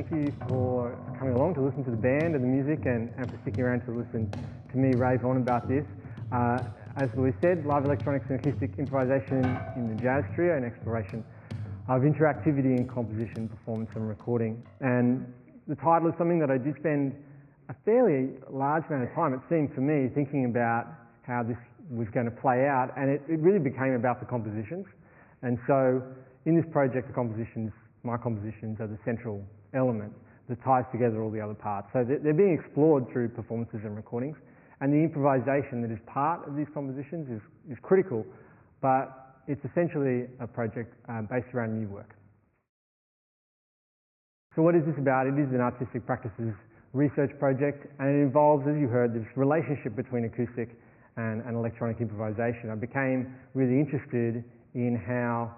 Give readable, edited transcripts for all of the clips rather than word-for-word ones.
Thank you for coming along to listen to the band and the music and for sticking around to listen to me rave on about this. As Louis said, live electronics and acoustic improvisation in the jazz trio, an exploration of interactivity in composition, performance and recording. And the title is something that I did spend a fairly large amount of time, it seemed for me, thinking about how this was going to play out, and it really became about the compositions. And so in this project, my compositions are the central element that ties together all the other parts. So they're being explored through performances and recordings, and the improvisation that is part of these compositions is critical, but it's essentially a project based around new work. So what is this about? It is an artistic practices research project, and it involves, as you heard, this relationship between acoustic and electronic improvisation. I became really interested in how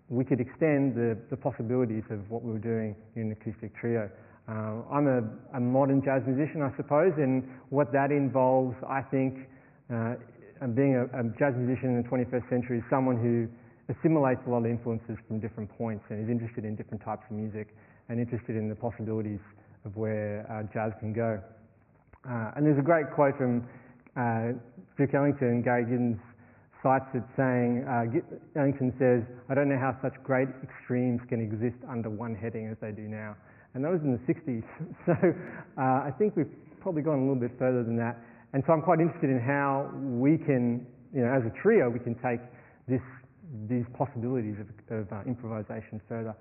we could extend the possibilities of what we were doing in an acoustic trio. I'm a modern jazz musician, I suppose, and what that involves, I think, being a jazz musician in the 21st century is someone who assimilates a lot of influences from different points and is interested in different types of music and interested in the possibilities of where jazz can go. And there's a great quote from Duke Ellington. Gary Giddens cites it saying, Ellington says, "I don't know how such great extremes can exist under one heading as they do now." And that was in the 60s. So I think we've probably gone a little bit further than that. And so I'm quite interested in how we can, as a trio, we can take these possibilities of improvisation further.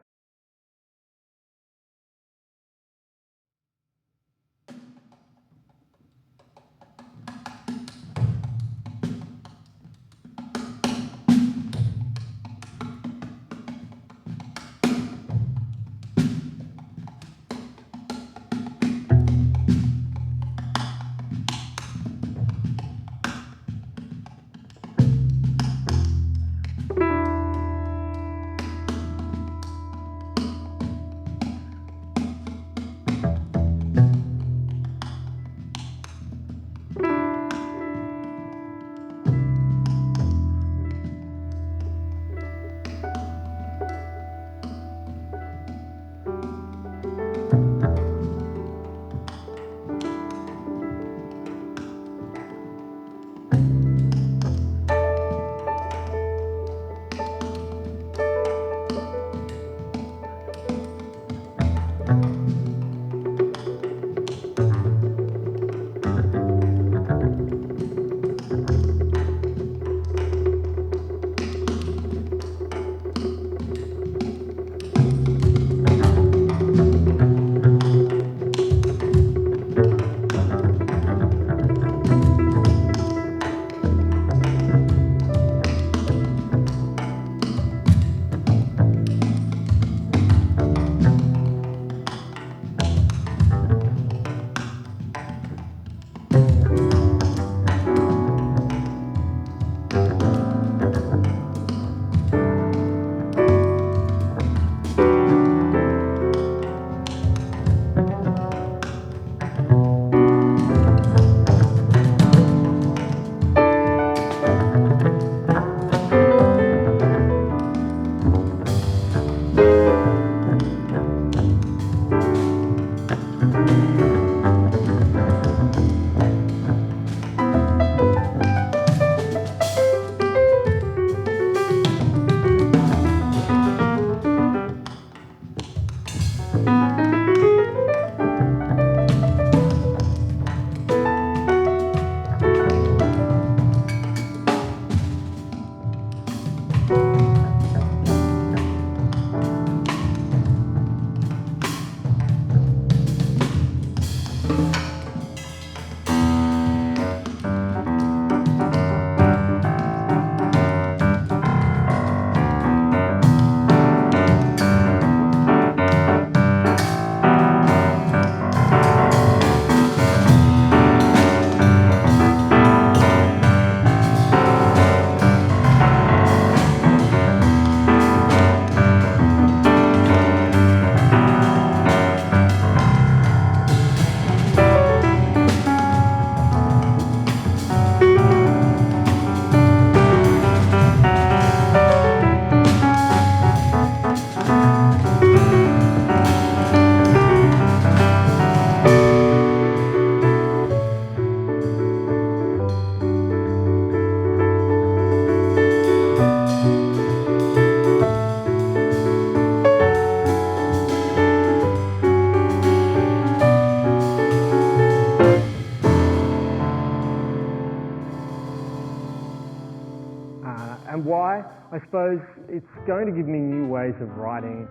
And why? I suppose it's going to give me new ways of writing,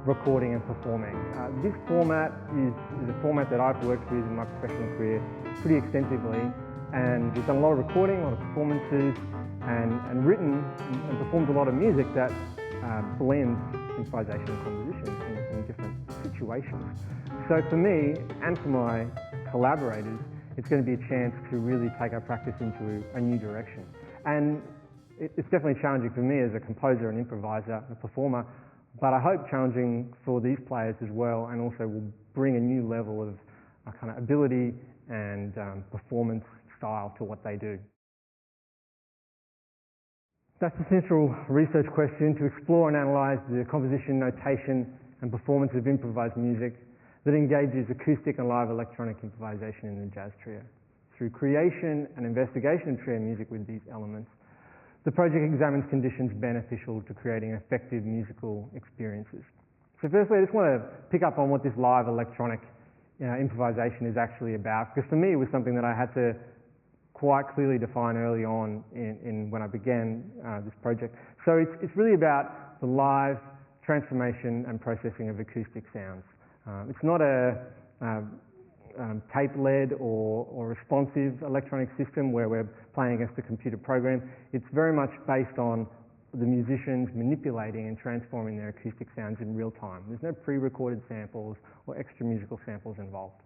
recording and performing. This format is a format that I've worked with in my professional career pretty extensively, and we've done a lot of recording, a lot of performances, and written and performed a lot of music that blends improvisation and composition in different situations. So for me and for my collaborators, it's going to be a chance to really take our practice into a new direction. And it's definitely challenging for me as a composer, an improviser, a performer, but I hope challenging for these players as well, and also will bring a new level of kind of ability and performance style to what they do. That's the central research question: to explore and analyse the composition, notation and performance of improvised music that engages acoustic and live electronic improvisation in the jazz trio. Through creation and investigation of trio music with these elements, the project examines conditions beneficial to creating effective musical experiences. So firstly, I just want to pick up on what this live electronic improvisation is actually about, because for me it was something that I had to quite clearly define early on in when I began this project. So it's really about the live transformation and processing of acoustic sounds. It's not a tape-led or responsive electronic system where we're playing against a computer program. It's very much based on the musicians manipulating and transforming their acoustic sounds in real time. There's no pre-recorded samples or extra musical samples involved.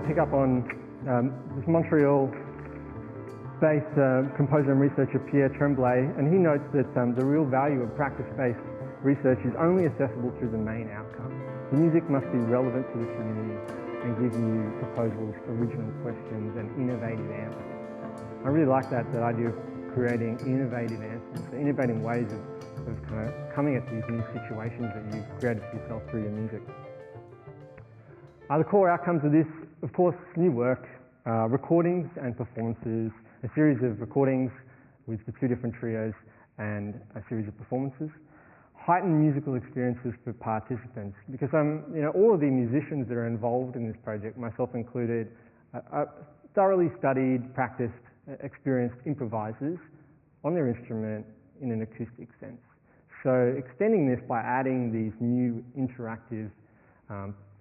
pick up on this Montreal-based composer and researcher Pierre Tremblay, and he notes that the real value of practice-based research is only accessible through the main outcome. The music must be relevant to the community and give you proposals, original questions, and innovative answers. I really like that idea of creating innovative answers, so innovating ways of kind of coming at these new situations that you've created for yourself through your music. The core outcomes of this, of course, new work, recordings and performances, a series of recordings with the two different trios and a series of performances. Heightened musical experiences for participants, because all of the musicians that are involved in this project, myself included, are thoroughly studied, practiced, experienced improvisers on their instrument in an acoustic sense. So extending this by adding these new interactive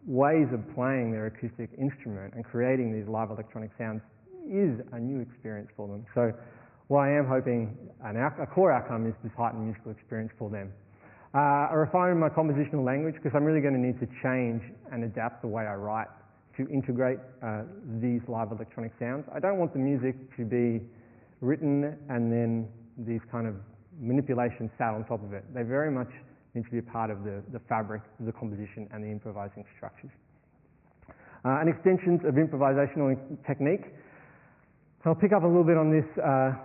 ways of playing their acoustic instrument and creating these live electronic sounds is a new experience for them. So what I am hoping a core outcome is this heightened musical experience for them. I refine my compositional language because I'm really going to need to change and adapt the way I write to integrate these live electronic sounds. I don't want the music to be written and then these kind of manipulations sat on top of it. They very much need to be a part of the fabric of the composition and the improvising structures. And extensions of improvisational technique. I'll pick up a little bit on this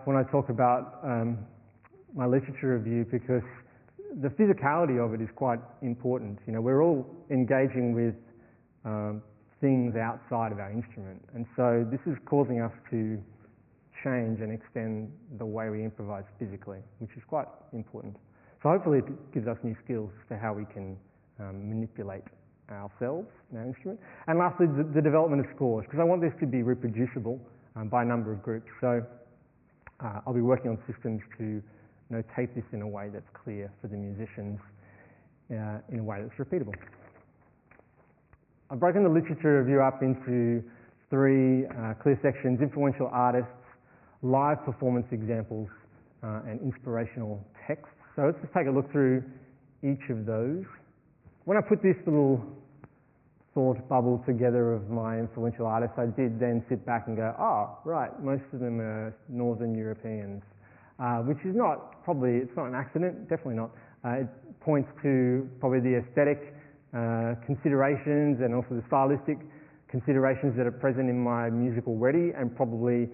when I talk about my literature review, because the physicality of it is quite important. We're all engaging with things outside of our instrument, and so this is causing us to change and extend the way we improvise physically, which is quite important. So hopefully it gives us new skills as to how we can manipulate ourselves and our instrument. And lastly, the development of scores, because I want this to be reproducible by a number of groups. So I'll be working on systems to notate this in a way that's clear for the musicians, in a way that's repeatable. I've broken the literature review up into three clear sections: influential artists, live performance examples, and inspirational texts. So let's just take a look through each of those. When I put this little thought bubble together of my influential artists, I did then sit back and go, oh, right, most of them are Northern Europeans, which is it's not an accident, definitely not. It points to probably the aesthetic considerations and also the stylistic considerations that are present in my music already, and probably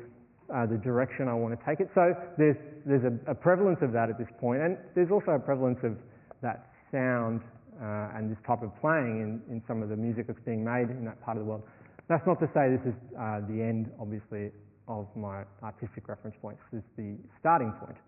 the direction I want to take it. So there's a prevalence of that at this point, and there's also a prevalence of that sound and this type of playing in some of the music that's being made in that part of the world. That's not to say this is the end, obviously, of my artistic reference points. This is the starting point.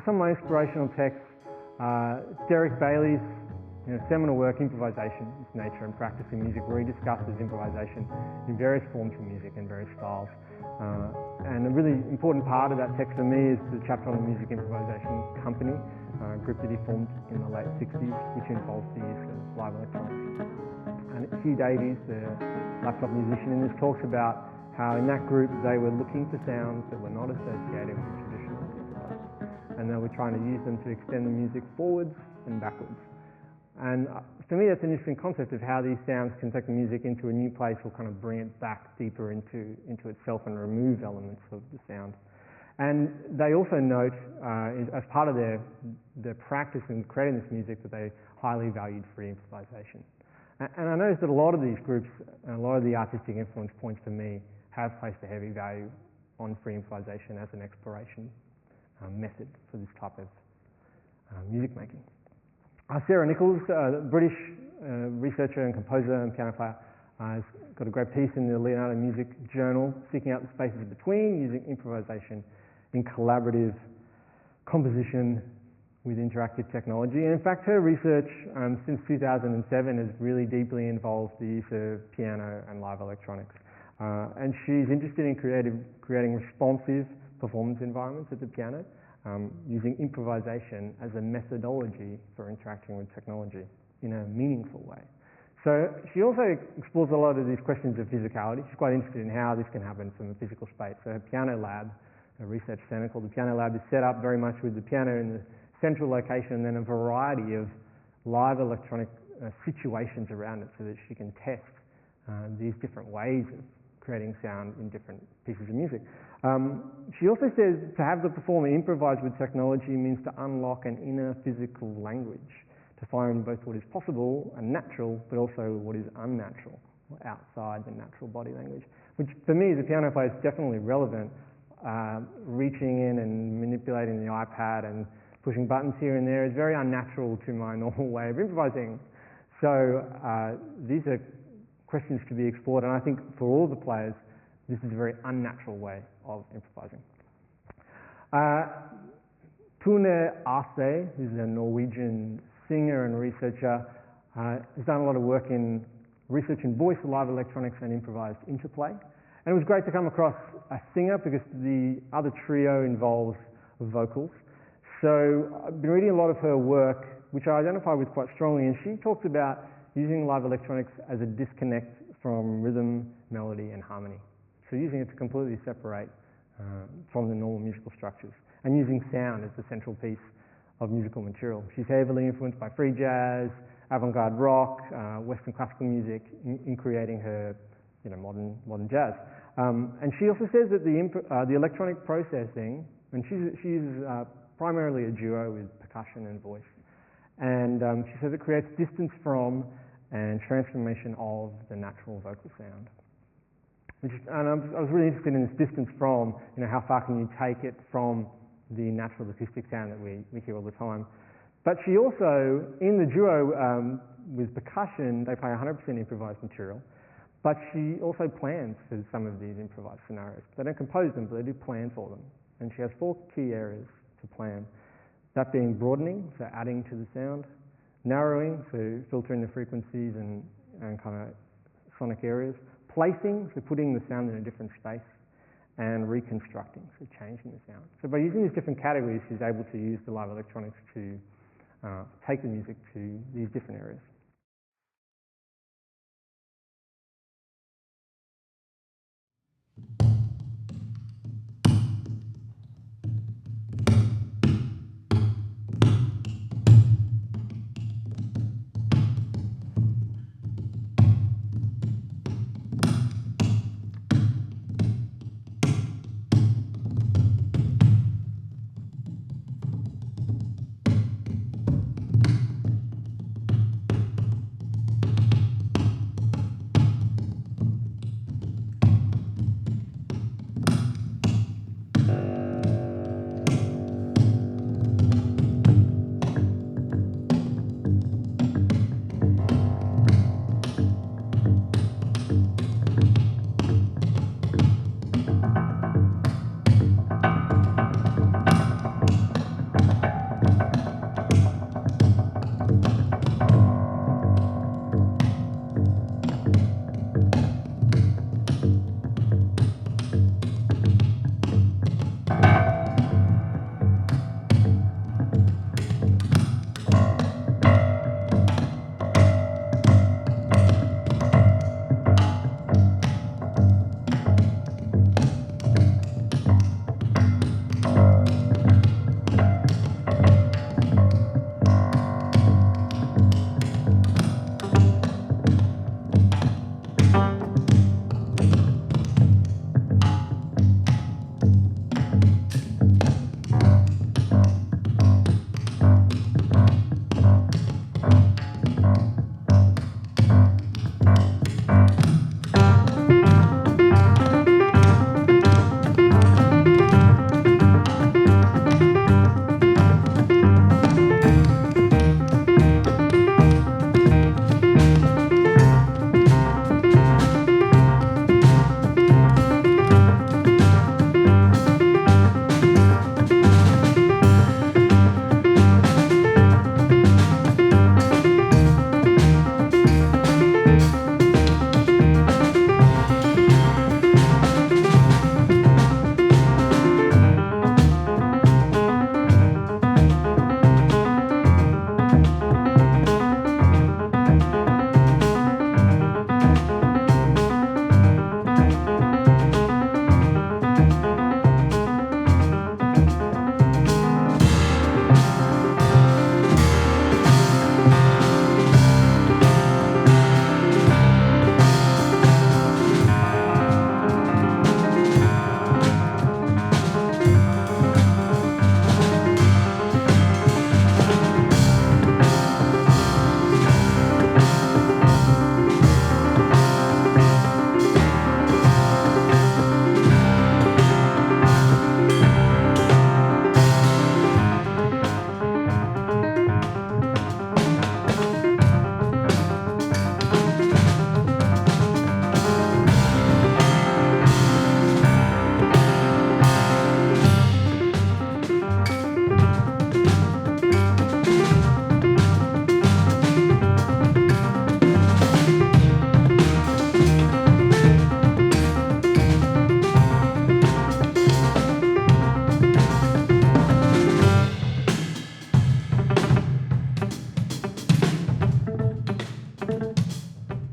some of my inspirational texts, Derek Bailey's seminal work, Improvisation, Its Nature and Practice in Music, where he discusses improvisation in various forms of music and various styles. And a really important part of that text for me is the chapter on the Music Improvisation Company, a group that he formed in the late 60s, which involves the use of live electronics. And Hugh Davies, the laptop musician in this, talks about how in that group they were looking for sounds that were not associated with traditional synthesizers, and they were trying to use them to extend the music forwards and backwards. And for me, that's an interesting concept of how these sounds can take the music into a new place or kind of bring it back deeper into itself and remove elements of the sound. And they also note, as part of their practice in creating this music, that they highly valued free improvisation. And I noticed that a lot of these groups, and a lot of the artistic influence points for me, have placed a heavy value on free improvisation as an exploration method for this type of music making. Sarah Nichols, British researcher and composer and piano player, has got a great piece in the Leonardo Music Journal, seeking out the spaces between using improvisation in collaborative composition with interactive technology. And in fact, her research since 2007 has really deeply involved the use of piano and live electronics. And she's interested in creating responsive performance environments at the piano, using improvisation as a methodology for interacting with technology in a meaningful way. So she also explores a lot of these questions of physicality. She's quite interested in how this can happen from a physical space. So her piano lab, a research centre called the Piano Lab, is set up very much with the piano in the central location and then a variety of live electronic situations around it so that she can test these different ways of creating sound in different pieces of music. She also says to have the performer improvise with technology means to unlock an inner physical language, to find both what is possible and natural, but also what is unnatural, or outside the natural body language, which for me as a piano player is definitely relevant. Reaching in and manipulating the iPad and pushing buttons here and there is very unnatural to my normal way of improvising. So these are questions to be explored, and I think for all the players this is a very unnatural way of improvising. Tune Ase, who's a Norwegian singer and researcher, has done a lot of work in research in voice, live electronics and improvised interplay. And it was great to come across a singer because the other trio involves vocals. So I've been reading a lot of her work, which I identify with quite strongly, and she talks about using live electronics as a disconnect from rhythm, melody and harmony. So using it to completely separate from the normal musical structures, and using sound as the central piece of musical material. She's heavily influenced by free jazz, avant-garde rock, Western classical music in creating her modern jazz. And she also says that the electronic processing, and she uses primarily a duo with percussion and voice, and she says it creates distance from and transformation of the natural vocal sound. And I was really interested in this distance from, how far can you take it from the natural acoustic sound that we hear all the time. But she also, in the duo with percussion, they play 100% improvised material, but she also plans for some of these improvised scenarios. They don't compose them, but they do plan for them. And she has 4 key areas to plan. That being broadening, so adding to the sound; narrowing, so filtering the frequencies and kind of sonic areas; placing, so putting the sound in a different space; and reconstructing, so changing the sound. So by using these different categories, she's able to use the live electronics to take the music to these different areas.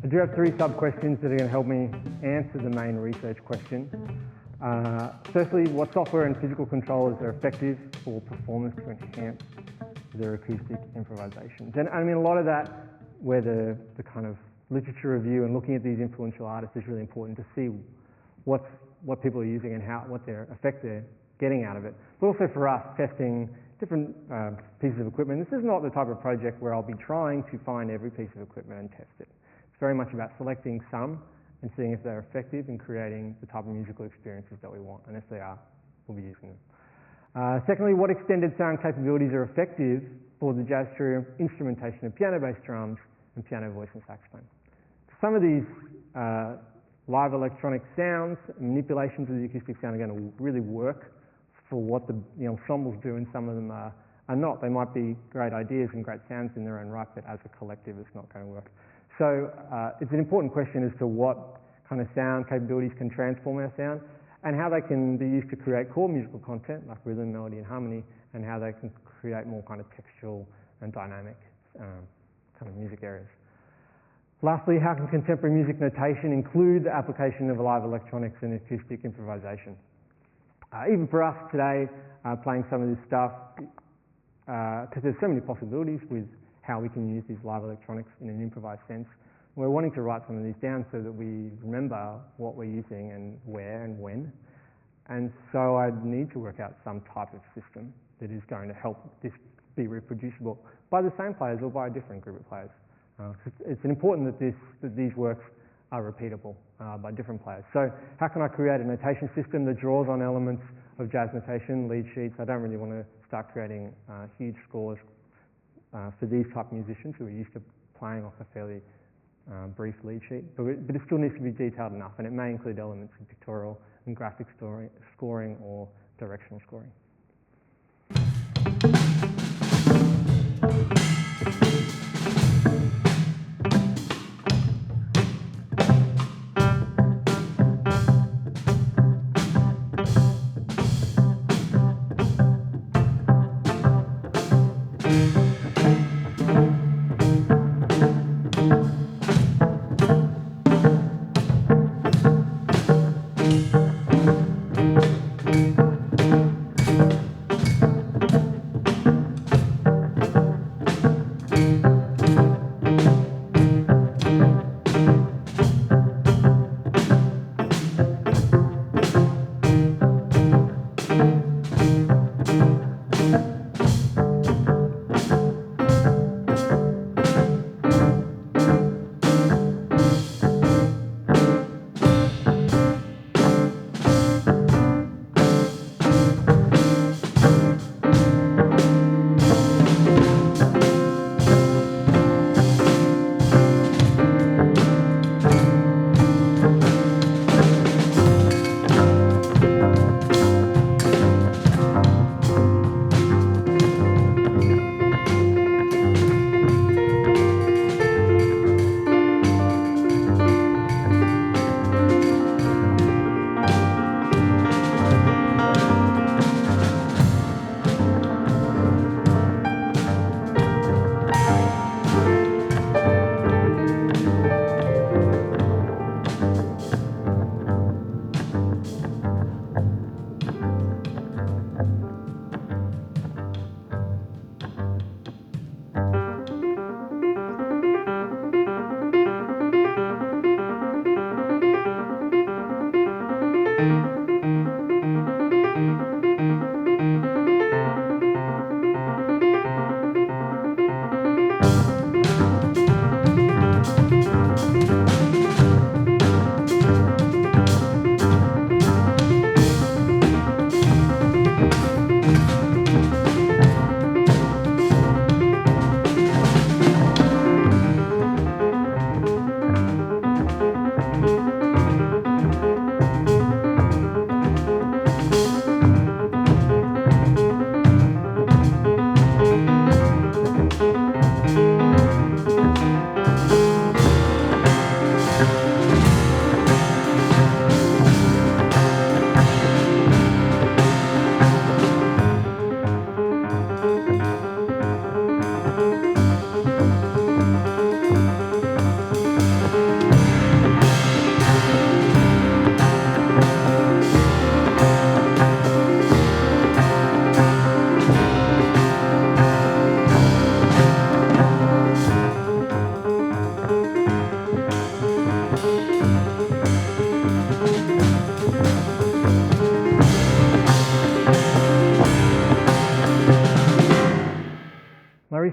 I do have 3 sub-questions that are going to help me answer the main research question. Firstly, what software and physical controllers are effective for performers to enhance their acoustic improvisations? And I mean, a lot of that, where the kind of literature review and looking at these influential artists is really important to see what people are using and what their effect they're getting out of it. But also for us, testing different pieces of equipment. This is not the type of project where I'll be trying to find every piece of equipment and test it. It's very much about selecting some and seeing if they're effective in creating the type of musical experiences that we want, and if they are, we'll be using them. Secondly, what extended sound capabilities are effective for the jazz trio instrumentation of piano bass drums and piano voice and saxophone? Some of these live electronic sounds, manipulations of the acoustic sound are going to really work for what the ensembles do, and some of them are not. They might be great ideas and great sounds in their own right, but as a collective it's not going to work. So it's an important question as to what kind of sound capabilities can transform our sound and how they can be used to create core musical content like rhythm, melody and harmony, and how they can create more kind of textual and dynamic kind of music areas. Lastly, how can contemporary music notation include the application of live electronics and acoustic improvisation? Even for us today, playing some of this stuff, because there's so many possibilities with how we can use these live electronics in an improvised sense. We're wanting to write some of these down so that we remember what we're using and where and when. And so I need to work out some type of system that is going to help this be reproducible by the same players or by a different group of players. It's important that these works are repeatable by different players. So how can I create a notation system that draws on elements of jazz notation, lead sheets? I don't really want to start creating huge scores for these type of musicians who are used to playing off a fairly brief lead sheet, but it still needs to be detailed enough, and it may include elements of pictorial and graphic scoring or directional scoring.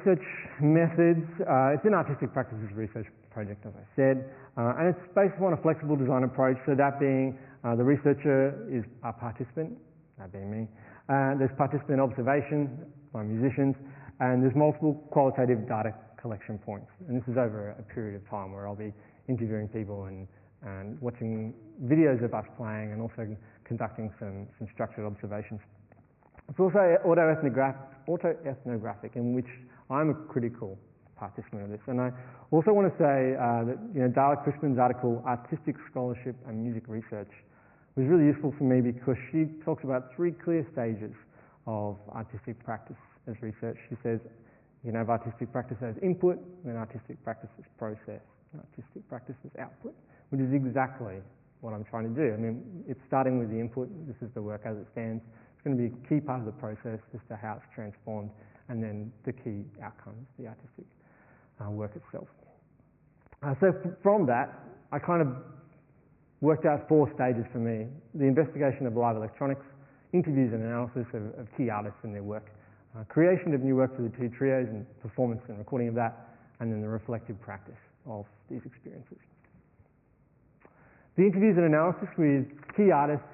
research methods, it's an artistic practices research project, as I said, and it's based on a flexible design approach, so that being the researcher is a participant, that being me, there's participant observation by musicians, and there's multiple qualitative data collection points, and this is over a period of time where I'll be interviewing people and watching videos of us playing and also conducting some structured observations. It's also autoethnographic, in which I'm a critical participant of this. And I also want to say that Darla Crispin's article, Artistic Scholarship and Music Research, was really useful for me because she talks about 3 clear stages of artistic practice as research. She says you can have artistic practice as input, and artistic practice as process, and artistic practice as output, which is exactly what I'm trying to do. I mean, it's starting with the input. This is the work as it stands. It's going to be a key part of the process as to how it's transformed, and then the key outcomes, the artistic work itself. So from that, I kind of worked out 4 stages for me: the investigation of live electronics, interviews and analysis of key artists and their work, creation of new work for the 2 trios and performance and recording of that, and then the reflective practice of these experiences. The interviews and analysis with key artists,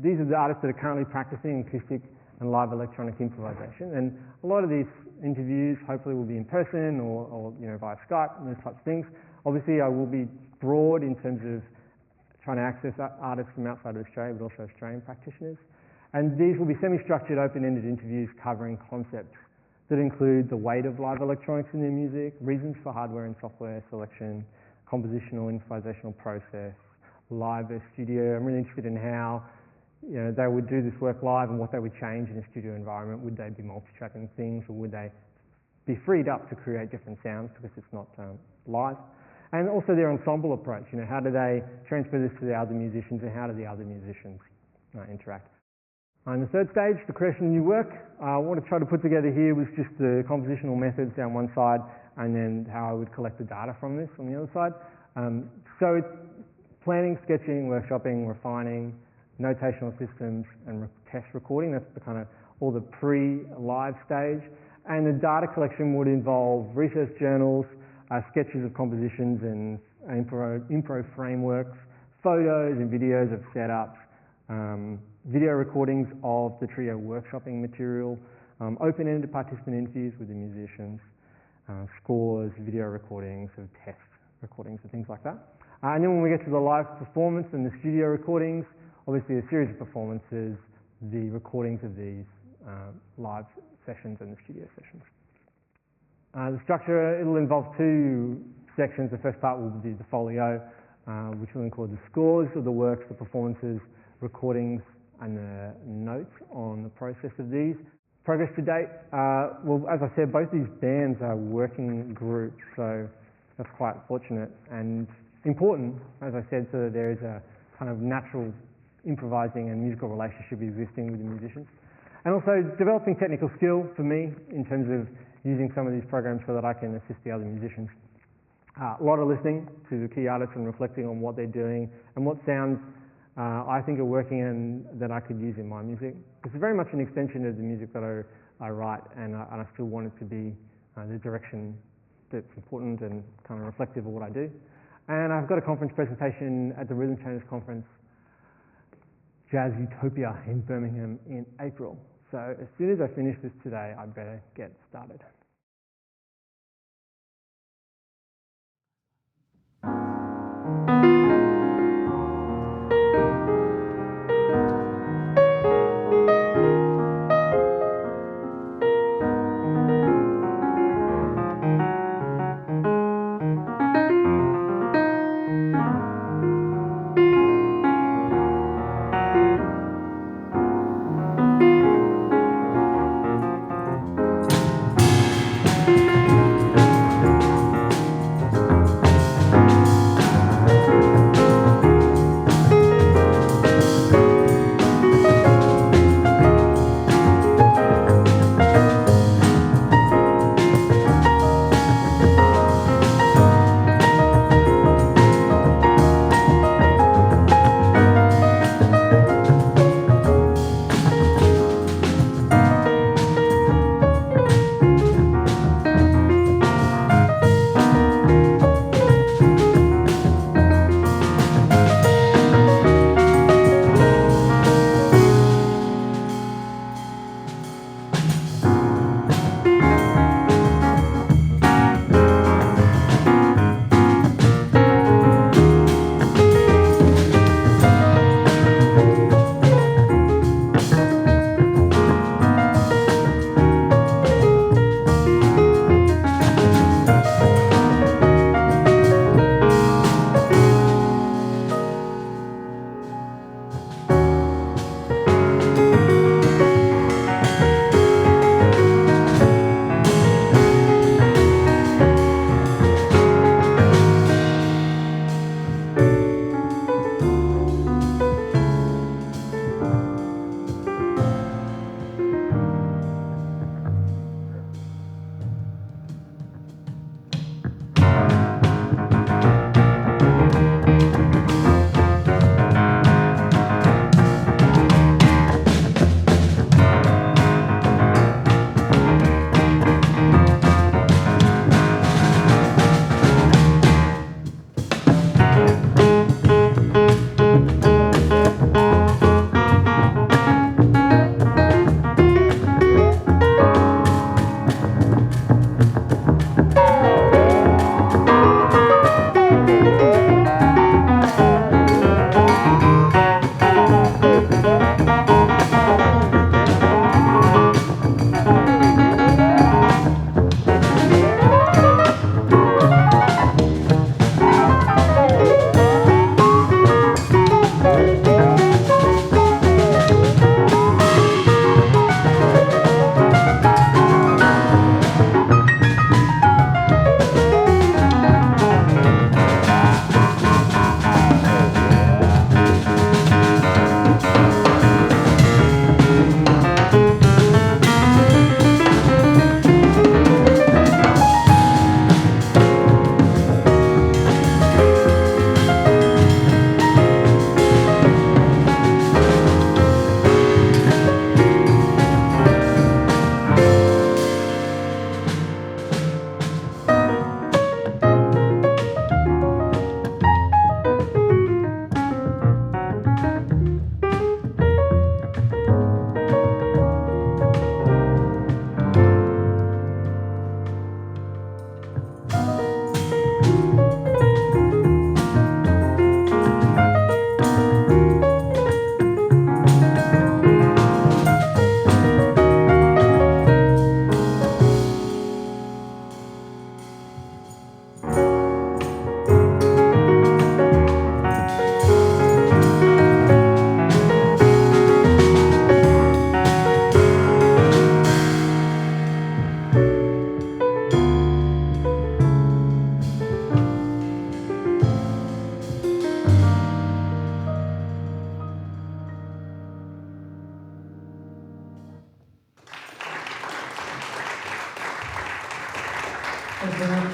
these are the artists that are currently practicing acoustic and live electronic improvisation, and a lot of these interviews hopefully will be in person or via Skype and those types of things. Obviously I will be broad in terms of trying to access artists from outside of Australia, but also Australian practitioners. And these will be semi-structured, open-ended interviews covering concepts that include the weight of live electronics in their music, reasons for hardware and software selection, compositional, improvisational process, live versus studio. I'm really interested in how they would do this work live and what they would change in a studio environment. Would they be multi-tracking things, or would they be freed up to create different sounds because it's not live? And also their ensemble approach. How do they transfer this to the other musicians, and how do the other musicians interact? And the third stage, the creation of new work. What I tried to put together here was just the compositional methods down one side, and then how I would collect the data from this on the other side. So it's planning, sketching, workshopping, refining, notational systems, and test recording. That's the kind of all the pre-live stage. And the data collection would involve research journals, sketches of compositions and impro frameworks, photos and videos of setups, video recordings of the trio workshopping material, open-ended participant interviews with the musicians, scores, video recordings of test recordings and things like that. And then when we get to the live performance and the studio recordings, obviously a series of performances, the recordings of these live sessions and the studio sessions. The structure, it'll involve 2 sections. The first part will be the folio, which will include the scores of the works, the performances, recordings, and the notes on the process of these. Progress to date, well, as I said, both these bands are working groups, so that's quite fortunate and important, as I said, so that there is a kind of natural improvising and musical relationship existing with the musicians. And also developing technical skill for me in terms of using some of these programs so that I can assist the other musicians. A lot of listening to the key artists and reflecting on what they're doing and what sounds I think are working and that I could use in my music. It's very much an extension of the music that I write, and I still want it to be the direction that's important and kind of reflective of what I do. And I've got a conference presentation at the Rhythm Trainers Conference, Jazz Utopia in Birmingham in April. So as soon as I finish this today, I better get started. Thanks very much.